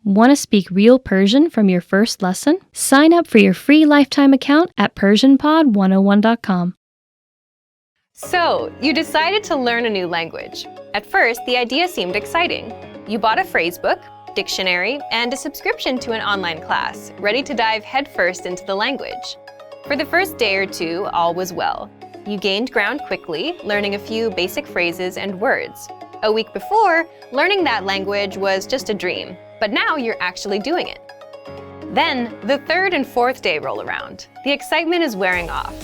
Want to speak real Persian from your first lesson? Sign up for your free lifetime account at PersianPod101.com. So, you decided to learn a new language. At first, the idea seemed exciting. You bought a phrase book, dictionary, and a subscription to an online class, ready to dive headfirst into the language. For the first day or two, all was well. You gained ground quickly, learning a few basic phrases and words. A week before, learning that language was just a dream, but now you're actually doing it. Then, the third and fourth day roll around. The excitement is wearing off.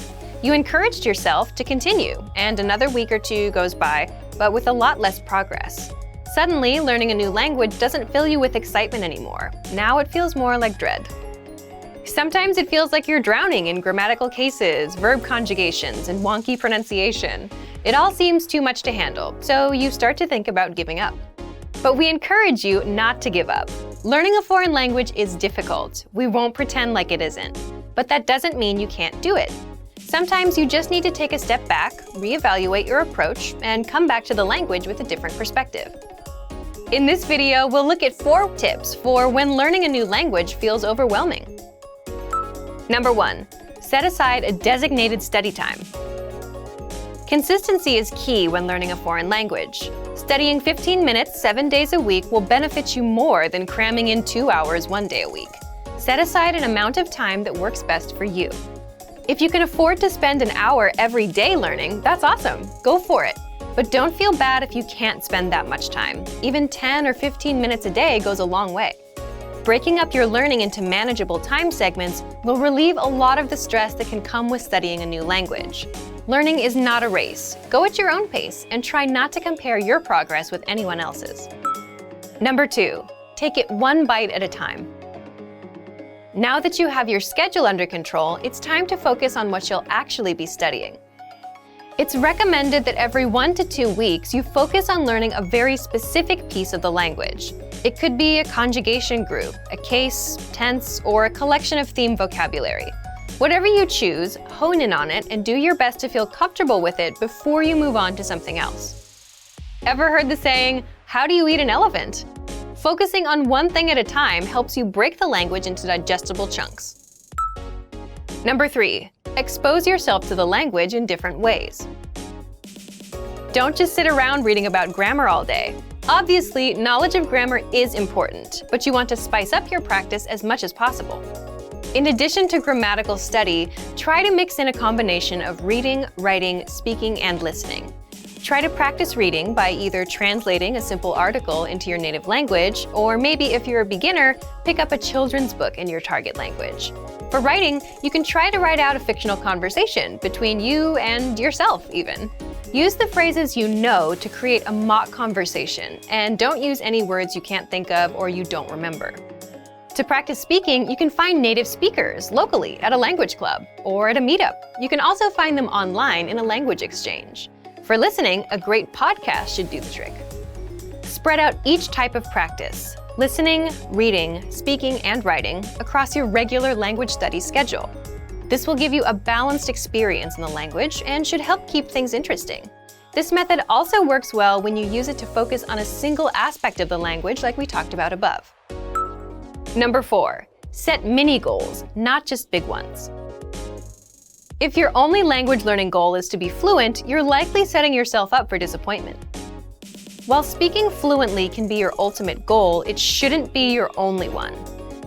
You encouraged yourself to continue, and another week or two goes by, but with a lot less progress. Suddenly, learning a new language doesn't fill you with excitement anymore. Now it feels more like dread. Sometimes it feels like you're drowning in grammatical cases, verb conjugations, and wonky pronunciation. It all seems too much to handle, so you start to think about giving up. But we encourage you not to give up. Learning a foreign language is difficult. We won't pretend like it isn't. But that doesn't mean you can't do it. Sometimes you just need to take a step back, reevaluate your approach, and come back to the language with a different perspective. In this video, we'll look at 4 tips for when learning a new language feels overwhelming. Number 1. Set aside a designated study time. Consistency is key when learning a foreign language. Studying 15 minutes 7 days a week will benefit you more than cramming in 2 hours 1 day a week. Set aside an amount of time that works best for you. If you can afford to spend an hour every day learning, that's awesome. Go for it. But don't feel bad if you can't spend that much time. Even 10 or 15 minutes a day goes a long way. Breaking up your learning into manageable time segments will relieve a lot of the stress that can come with studying a new language. Learning is not a race. Go at your own pace and try not to compare your progress with anyone else's. Number 2. Take it one bite at a time. Now that you have your schedule under control, it's time to focus on what you'll actually be studying. It's recommended that every 1 to 2 weeks you focus on learning a very specific piece of the language. It could be a conjugation group, a case, tense, or a collection of theme vocabulary. Whatever you choose, hone in on it and do your best to feel comfortable with it before you move on to something else. Ever heard the saying, "How do you eat an elephant?" Focusing on one thing at a time helps you break the language into digestible chunks. Number 3. Expose yourself to the language in different ways. Don't just sit around reading about grammar all day. Obviously, knowledge of grammar is important, but you want to spice up your practice as much as possible. In addition to grammatical study, try to mix in a combination of reading, writing, speaking, and listening. Try to practice reading by either translating a simple article into your native language, or maybe if you're a beginner, pick up a children's book in your target language. For writing, you can try to write out a fictional conversation between you and yourself even. Use the phrases you know to create a mock conversation, and don't use any words you can't think of or you don't remember. To practice speaking, you can find native speakers locally at a language club or at a meetup. You can also find them online in a language exchange. For listening, a great podcast should do the trick. Spread out each type of practice, listening, reading, speaking, and writing, across your regular language study schedule. This will give you a balanced experience in the language and should help keep things interesting. This method also works well when you use it to focus on a single aspect of the language like we talked about above. Number 4. Set mini goals, not just big ones. If your only language learning goal is to be fluent, you're likely setting yourself up for disappointment. While speaking fluently can be your ultimate goal, it shouldn't be your only one.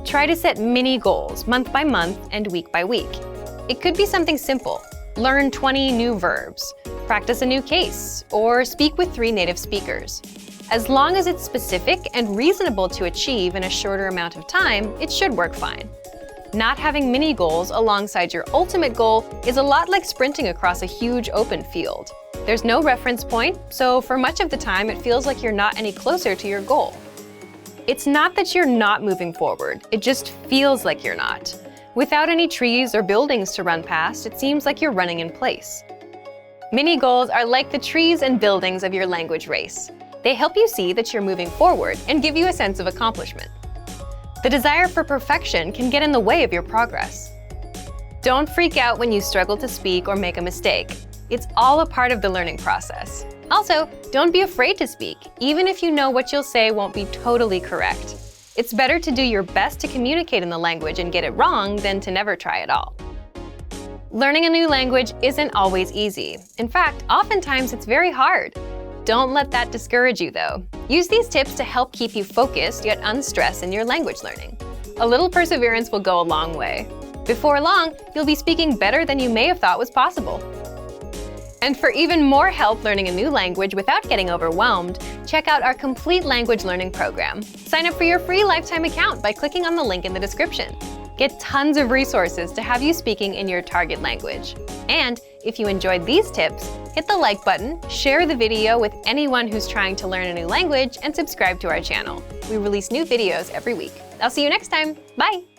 Try to set mini goals, month by month and week by week. It could be something simple. Learn 20 new verbs, practice a new case, or speak with 3 native speakers. As long as it's specific and reasonable to achieve in a shorter amount of time, it should work fine. Not having mini goals alongside your ultimate goal is a lot like sprinting across a huge open field. There's no reference point, so for much of the time it feels like you're not any closer to your goal. It's not that you're not moving forward, it just feels like you're not. Without any trees or buildings to run past, it seems like you're running in place. Mini goals are like the trees and buildings of your language race. They help you see that you're moving forward and give you a sense of accomplishment. The desire for perfection can get in the way of your progress. Don't freak out when you struggle to speak or make a mistake. It's all a part of the learning process. Also, don't be afraid to speak, even if you know what you'll say won't be totally correct. It's better to do your best to communicate in the language and get it wrong than to never try at all. Learning a new language isn't always easy. In fact, oftentimes it's very hard. Don't let that discourage you, though. Use these tips to help keep you focused yet unstressed in your language learning. A little perseverance will go a long way. Before long, you'll be speaking better than you may have thought was possible. And for even more help learning a new language without getting overwhelmed, check out our complete language learning program. Sign up for your free lifetime account by clicking on the link in the description. Get tons of resources to have you speaking in your target language. And if you enjoyed these tips, hit the like button, share the video with anyone who's trying to learn a new language, and subscribe to our channel. We release new videos every week. I'll see you next time. Bye!